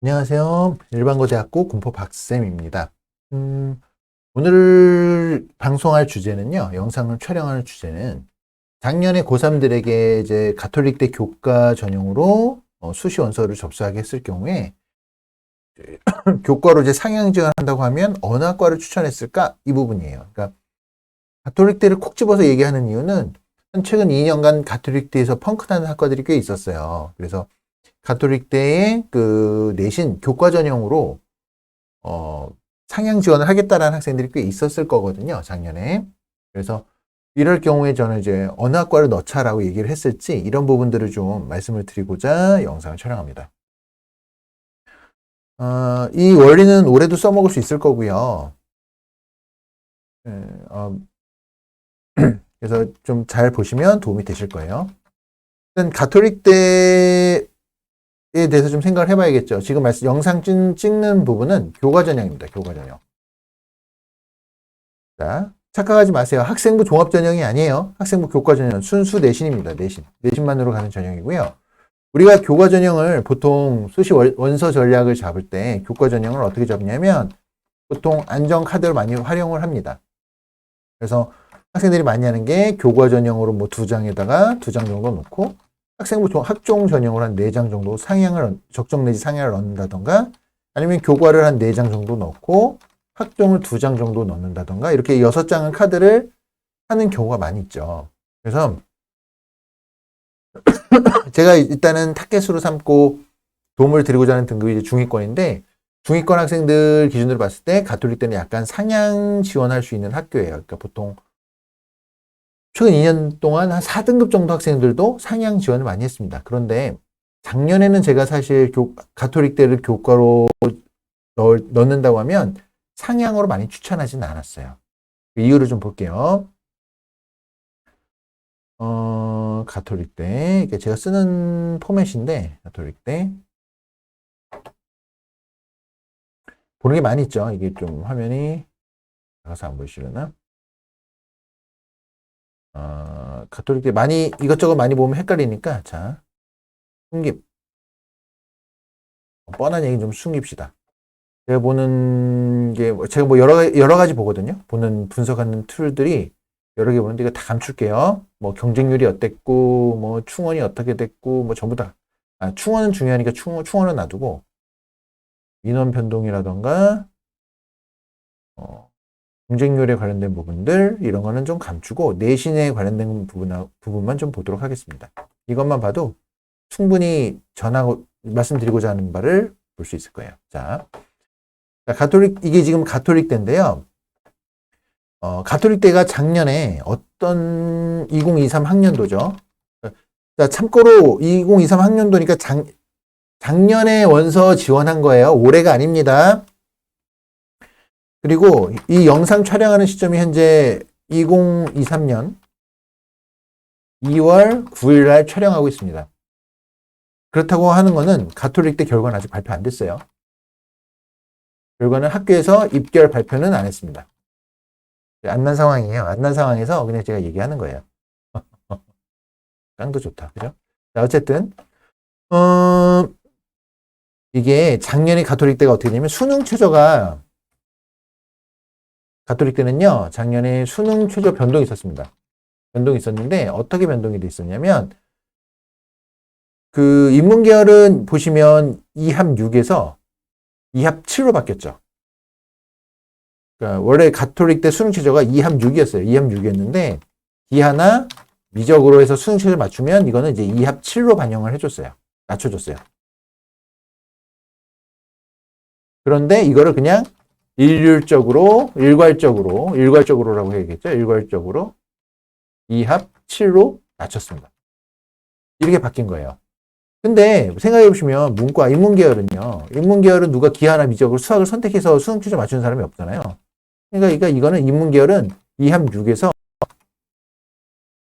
안녕하세요. 일반고대학교 군포 박쌤입니다. 오늘 방송할 주제는요, 영상을 촬영할 주제는 작년에 고3들에게 이제 가톨릭대 교과 전형으로 수시 원서를 접수하게 했을 경우에 교과로 이제 상향 지원한다고 하면 어느 학과를 추천했을까? 이 부분이에요. 그러니까 가톨릭대를 콕 집어서 얘기하는 이유는 최근 2년간 가톨릭대에서 펑크나는 학과들이 꽤 있었어요. 그래서 가톨릭대의 그 내신 교과 전형으로 상향 지원을 하겠다라는 학생들이 꽤 있었을 거거든요, 작년에. 그래서 이럴 경우에 저는 이제 어느 학과를 넣자라고 얘기를 했을지 이런 부분들을 좀 말씀을 드리고자 영상을 촬영합니다. 이 원리는 올해도 써먹을 수 있을 거고요. 그래서 좀 잘 보시면 도움이 되실 거예요. 일단 가톨릭대에 대해서 좀 생각을 해봐야겠죠. 지금 영상 찍는 부분은 교과 전형입니다. 교과 전형. 자, 착각하지 마세요. 학생부 종합 전형이 아니에요. 학생부 교과 전형 순수 내신입니다. 내신만으로 가는 전형이고요. 우리가 교과 전형을 보통 수시 원서 전략을 잡을 때 교과 전형을 어떻게 잡냐면 보통 안정 카드를 많이 활용을 합니다. 그래서 학생들이 많이 하는 게 교과 전형으로 뭐 2장에다가 2장 정도 놓고 학생부 학종 전형으로 한 4장 정도 적정 내지 상향을 넣는다던가 아니면 교과를 한 4장 정도 넣고 학종을 2장 정도 넣는다던가 이렇게 6장의 카드를 하는 경우가 많이 있죠. 그래서 제가 일단은 타겟으로 삼고 도움을 드리고자 하는 등급이 이제 중위권인데 중위권 학생들 기준으로 봤을 때 가톨릭대는 약간 상향 지원할 수 있는 학교예요. 그러니까 보통 최근 2년 동안 한 4등급 정도 학생들도 상향 지원을 많이 했습니다. 그런데 작년에는 제가 사실 가톨릭대를 교과로 넣는다고 하면 상향으로 많이 추천하지는 않았어요. 그 이유를 좀 볼게요. 가톨릭대. 이게 제가 쓰는 포맷인데, 가톨릭대. 보는 게 많이 있죠. 이게 좀 화면이 나가서 안 보이시려나? 가톨릭대 많이, 이것저것 많이 보면 헷갈리니까, 자, 숨깁. 뻔한 얘기 좀 숨깁시다. 제가 보는 게, 제가 뭐 여러 가지 보거든요. 보는, 분석하는 툴들이 여러 개 보는데 이거 다 감출게요. 뭐 경쟁률이 어땠고, 뭐 충원이 어떻게 됐고, 뭐 전부 다. 충원은 중요하니까 충원은 놔두고, 인원 변동이라던가, 경쟁률에 관련된 부분들, 이런 거는 좀 감추고, 내신에 관련된 부분만 좀 보도록 하겠습니다. 이것만 봐도 충분히 말씀드리고자 하는 바를 볼 수 있을 거예요. 자, 이게 지금 가톨릭대인데요. 가톨릭대가 작년에 어떤 2023 학년도죠. 자, 참고로 2023 학년도니까 작년에 원서 지원한 거예요. 올해가 아닙니다. 그리고 이 영상 촬영하는 시점이 현재 2023년 2월 9일 날 촬영하고 있습니다. 그렇다고 하는 거는 가톨릭대 결과는 아직 발표 안 됐어요. 결과는 학교에서 입결 발표는 안 했습니다. 안 난 상황이에요. 안 난 상황에서 그냥 제가 얘기하는 거예요. 깡도 좋다. 그죠? 자, 어쨌든, 이게 작년에 가톨릭대가 어떻게 되냐면 수능 최저가 가톨릭대는요, 작년에 수능 최저 변동이 있었습니다. 변동이 있었는데 어떻게 변동이 돼 있었냐면 그 인문계열은 보시면 2합 6에서 2합 7로 바뀌었죠. 그러니까 원래 가톨릭대 수능 최저가 2합 6이었어요. 2합 6이었는데 기하나 미적으로 해서 수능 최저 맞추면 이거는 이제 2합 7로 반영을 해줬어요. 낮춰줬어요. 그런데 이거를 그냥 일괄적으로라고 해야겠죠. 일괄적으로 2합 7로 낮췄습니다. 이렇게 바뀐 거예요. 근데 생각해 보시면 인문계열은 누가 기하나 미적으로 수학을 선택해서 수능 최저 맞추는 사람이 없잖아요. 그러니까 이거는 인문계열은 2합 6에서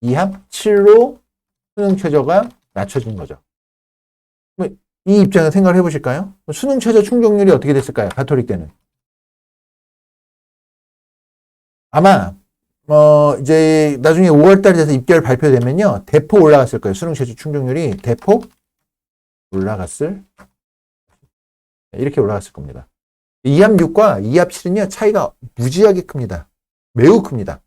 2합 7로 수능 최저가 낮춰진 거죠. 이 입장에서 생각을 해보실까요? 수능 최저 충족률이 어떻게 됐을까요? 가톨릭대는. 아마 이제 나중에 5월달이 돼서 입결 발표되면요. 대폭 올라갔을 거예요. 수능 최저 충족률이 대폭 올라갔을 이렇게 올라갔을 겁니다. 2합 6과 2합 7은요, 차이가 무지하게 큽니다. 매우 큽니다.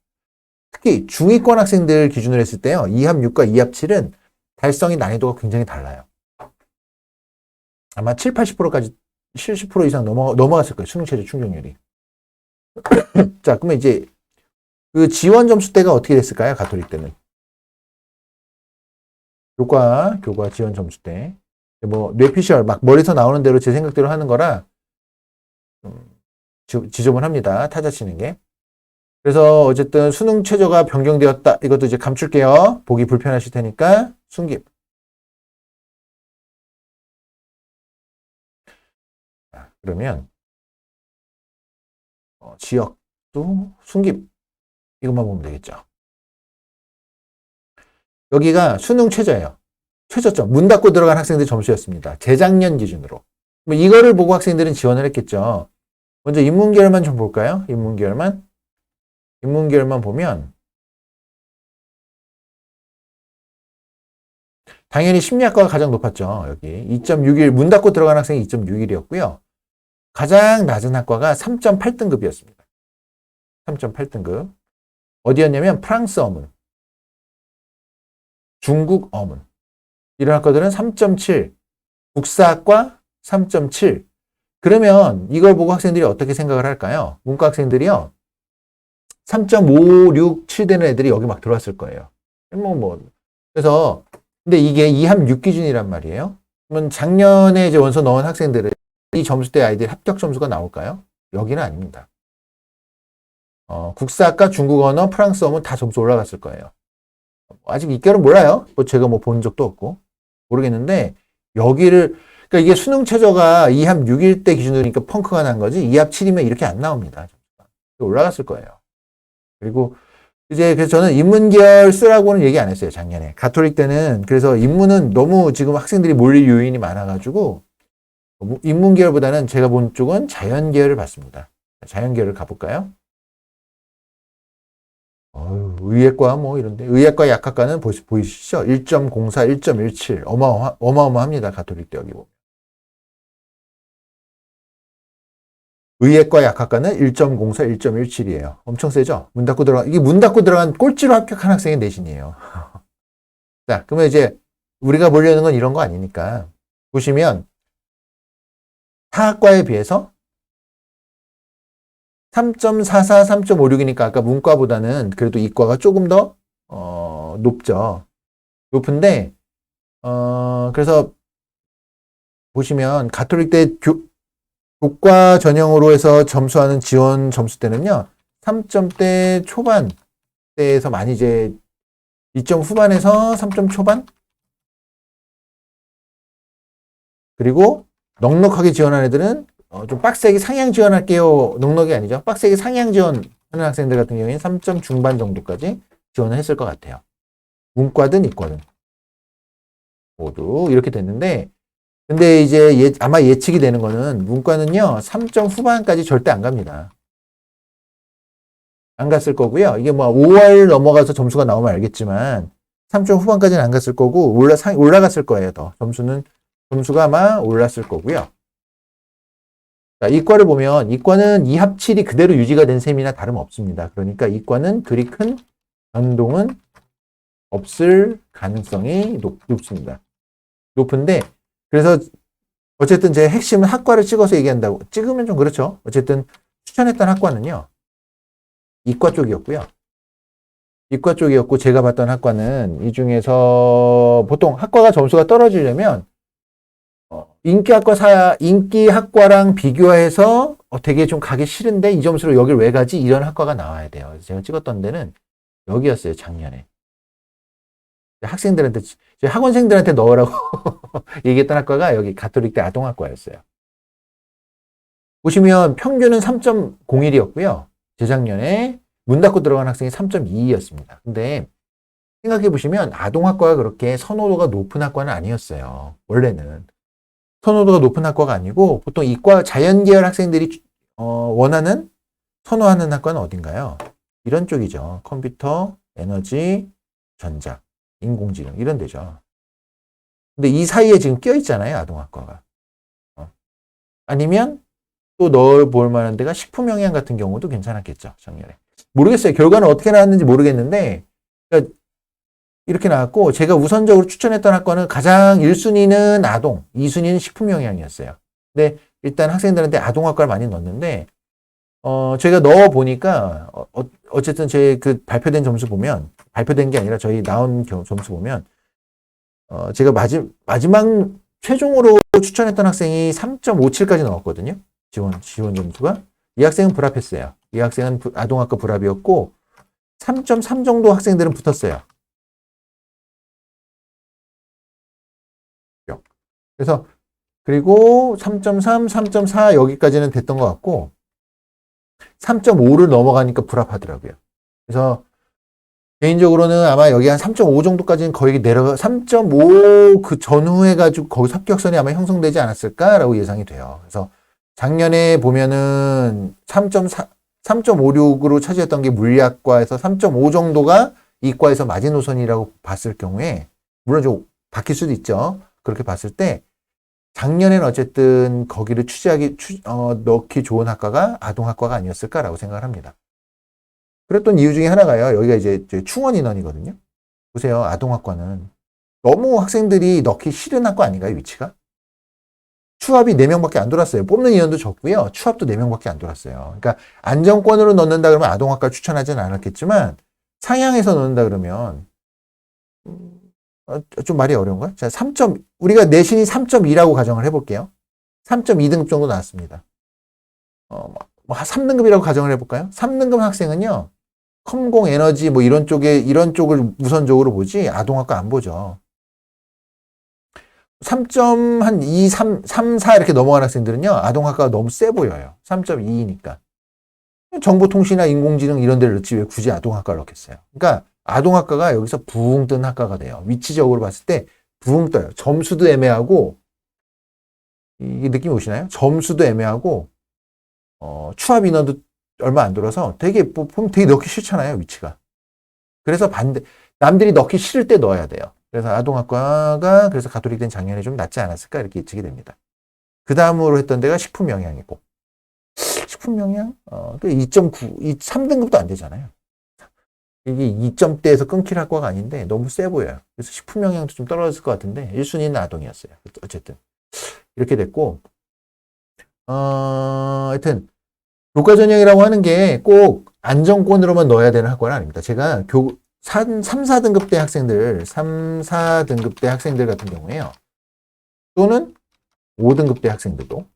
특히 중위권 학생들 기준으로 했을 때요, 2합 6과 2합 7은 달성의 난이도가 굉장히 달라요. 아마 7, 80%까지 70% 이상 넘어갔을 거예요. 수능 최저 충족률이. 자, 그러면 이제 그 지원 점수대가 어떻게 됐을까요? 가톨릭 때는. 교과 지원 점수대. 뭐 뇌피셜 막 머리에서 나오는 대로 제 생각대로 하는 거라 지저분합니다. 타자 치는 게. 그래서 어쨌든 수능 최저가 변경되었다. 이것도 이제 감출게요. 보기 불편하실 테니까 숨김. 그러면 지역도 숨김. 이것만 보면 되겠죠. 여기가 수능 최저예요. 최저점. 문 닫고 들어간 학생들 점수였습니다. 재작년 기준으로. 뭐 이거를 보고 학생들은 지원을 했겠죠. 먼저 인문계열만 좀 볼까요? 인문계열만 보면 당연히 심리학과가 가장 높았죠. 여기 2.61 문 닫고 들어간 학생이 2.61이었고요. 가장 낮은 학과가 3.8등급이었습니다. 3.8등급. 어디였냐면 프랑스 어문, 중국 어문. 이런 학과들은 3.7, 국사학과 3.7. 그러면 이걸 보고 학생들이 어떻게 생각을 할까요? 문과 학생들이요. 3.5, 6, 7 되는 애들이 여기 막 들어왔을 거예요. 그래서 근데 이게 2합 6 기준이란 말이에요. 그러면 작년에 이제 원서 넣은 학생들은 이 점수대 아이들 합격 점수가 나올까요? 여기는 아닙니다. 국사학과, 중국 언어, 프랑스 어문 다 점수 올라갔을 거예요. 아직 입결은 몰라요. 뭐 제가 뭐 본 적도 없고 모르겠는데 여기를 그러니까 이게 수능 최저가 2합 6일 때 기준으로니까 펑크가 난 거지 2합 7이면 이렇게 안 나옵니다. 올라갔을 거예요. 그리고 이제 그래서 저는 인문계열 쓰라고는 얘기 안 했어요. 작년에. 가톨릭 때는 그래서 인문은 너무 지금 학생들이 몰릴 요인이 많아가지고 인문계열보다는 제가 본 쪽은 자연계열을 봤습니다. 자연계열을 가볼까요? 의예과 뭐 이런데 의예과 약학과는 보이시죠? 1.04, 1.17 어마어마합니다. 가톨릭 때 여기 보면. 의예과 약학과는 1.04, 1.17이에요. 엄청 세죠? 이게 문 닫고 들어간 꼴찌로 합격한 학생의 내신이에요. 자, 그러면 이제 우리가 보려는 건 이런 거 아니니까 보시면 타학과에 비해서 3.44, 3.56이니까 아까 문과보다는 그래도 이과가 조금 더 높죠. 높은데 그래서 보시면 가톨릭 때 교과 전형으로 해서 점수하는 지원 점수 때는요. 3점대 초반대에서 많이 이제 2점 후반에서 3점 초반 그리고 넉넉하게 지원한 애들은 좀 빡세게 상향 지원할게요. 넉넉이 아니죠. 빡세게 상향 지원하는 학생들 같은 경우에는 3점 중반 정도까지 지원을 했을 것 같아요. 문과든 이과든 모두 이렇게 됐는데 근데 이제 아마 예측이 되는 거는 문과는요 3점 후반까지 절대 안 갑니다. 안 갔을 거고요. 이게 뭐 5월 넘어가서 점수가 나오면 알겠지만 3점 후반까지는 안 갔을 거고 올라갔을 거예요. 더 점수가 아마 올랐을 거고요. 자, 이과를 보면 이과는 2합 7이 그대로 유지가 된 셈이나 다름없습니다. 그러니까 이과는 그리 큰 변동은 없을 가능성이 높습니다. 높은데 그래서 어쨌든 제 핵심은 학과를 찍어서 얘기한다고 찍으면 좀 그렇죠. 어쨌든 추천했던 학과는요. 이과 쪽이었고요. 이과 쪽이었고 제가 봤던 학과는 이 중에서 보통 학과가 점수가 떨어지려면 인기 학과랑 비교해서 되게 좀 가기 싫은데 이 점수로 여길 왜 가지? 이런 학과가 나와야 돼요. 제가 찍었던 데는 여기였어요. 작년에. 학생들한테, 학원생들한테 넣으라고 얘기했던 학과가 여기 가톨릭대 아동학과였어요. 보시면 평균은 3.01이었고요. 재작년에 문 닫고 들어간 학생이 3.22였습니다. 근데 생각해 보시면 아동학과가 그렇게 선호도가 높은 학과는 아니었어요. 원래는. 선호도가 높은 학과가 아니고 보통 이과 자연계열 학생들이 선호하는 학과는 어딘가요? 이런 쪽이죠. 컴퓨터, 에너지, 전자, 인공지능 이런 데죠. 근데 이 사이에 지금 껴있잖아요. 아동학과가. 아니면 또 넣어볼 만한 데가 식품영양 같은 경우도 괜찮았겠죠. 작년에. 모르겠어요. 결과는 어떻게 나왔는지 모르겠는데 그러니까 이렇게 나왔고 제가 우선적으로 추천했던 학과는 가장 1순위는 아동, 2순위는 식품영양이었어요. 근데 일단 학생들한테 아동학과를 많이 넣었는데 제가 넣어보니까 어쨌든 제 그 발표된 점수 보면 발표된 게 아니라 저희 나온 점수 보면 제가 마지막 최종으로 추천했던 학생이 3.57까지 나왔거든요. 지원 점수가. 이 학생은 불합했어요. 이 학생은 아동학과 불합이었고 3.3 정도 학생들은 붙었어요. 그래서 그리고 3.3, 3.4 여기까지는 됐던 것 같고 3.5를 넘어가니까 불합하더라고요. 그래서 개인적으로는 아마 여기 한 3.5 정도까지는 거의 내려가 3.5 그 전후에 가지고 거기 합격선이 아마 형성되지 않았을까라고 예상이 돼요. 그래서 작년에 보면은 3.4, 3.56으로 차지했던 게 물리학과에서 3.5 정도가 이과에서 마지노선이라고 봤을 경우에 물론 좀 바뀔 수도 있죠. 그렇게 봤을 때 작년에는 어쨌든 거기를 넣기 좋은 학과가 아동학과가 아니었을까라고 생각을 합니다. 그랬던 이유 중에 하나가요. 여기가 이제 충원 인원이거든요. 보세요. 아동학과는 너무 학생들이 넣기 싫은 학과 아닌가요? 위치가? 추합이 4명밖에 안 돌았어요. 뽑는 인원도 적고요. 추합도 4명밖에 안 돌았어요. 그러니까 안정권으로 넣는다 그러면 아동학과 추천하지는 않았겠지만 상향해서 넣는다 그러면 좀 말이 어려운가요? 자, 우리가 내신이 3.2라고 가정을 해볼게요. 3.2등급 정도 나왔습니다. 3등급이라고 가정을 해볼까요? 3등급 학생은요, 컴공, 에너지, 뭐 이런 쪽을 우선적으로 보지, 아동학과 안 보죠. 3.2, 3, 4 이렇게 넘어가는 학생들은요, 아동학과가 너무 세 보여요. 3.2니까. 정보통신이나 인공지능 이런 데를 넣지 왜 굳이 아동학과를 넣겠어요? 그러니까 아동학과가 여기서 붕 뜬 학과가 돼요. 위치적으로 봤을 때 붕 떠요. 점수도 애매하고, 이게 느낌 오시나요? 점수도 애매하고, 추합 인원도 얼마 안 들어서 보면 되게 넣기 싫잖아요, 위치가. 그래서 남들이 넣기 싫을 때 넣어야 돼요. 그래서 아동학과가 그래서 가톨릭대는 작년에 좀 낫지 않았을까 이렇게 예측이 됩니다. 그 다음으로 했던 데가 식품영양이고, 식품영양? 2.9, 3등급도 안 되잖아요. 이게 2점대에서 끊길 학과가 아닌데 너무 세 보여요. 그래서 식품영양도 좀 떨어졌을 것 같은데 1순위는 아동이었어요. 어쨌든 이렇게 됐고 하여튼 교과전형이라고 하는 게 꼭 안정권으로만 넣어야 되는 학과는 아닙니다. 제가 3, 4등급대 학생들 3, 4등급대 학생들 같은 경우에요. 또는 5등급대 학생들도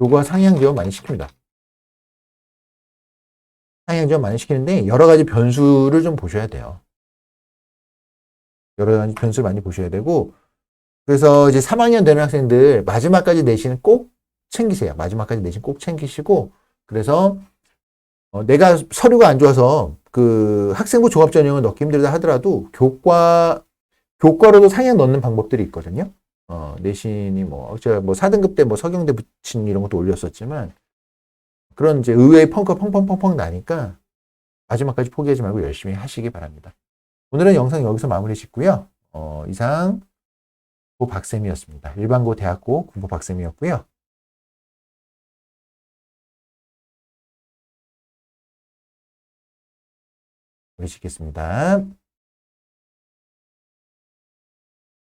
교과 상향 지원 많이 시킵니다. 상향 지원 많이 시키는데 여러 가지 변수를 좀 보셔야 돼요. 여러 가지 변수를 많이 보셔야 되고 그래서 이제 3학년 되는 학생들 마지막까지 내신은 꼭 챙기세요. 마지막까지 내신 꼭 챙기시고 그래서 내가 서류가 안 좋아서 그 학생부 종합전형을 넣기 힘들다 하더라도 교과로도 상향 넣는 방법들이 있거든요. 내신이 제가 4등급 때 서경대 붙인 이런 것도 올렸었지만 그런 이제 의외의 펑크가 펑펑펑펑 나니까 마지막까지 포기하지 말고 열심히 하시기 바랍니다. 오늘은 영상 여기서 마무리 짓고요. 이상 박쌤이었습니다. 일반고 대학고 군보 박쌤이었고요. 마무리 짓겠습니다.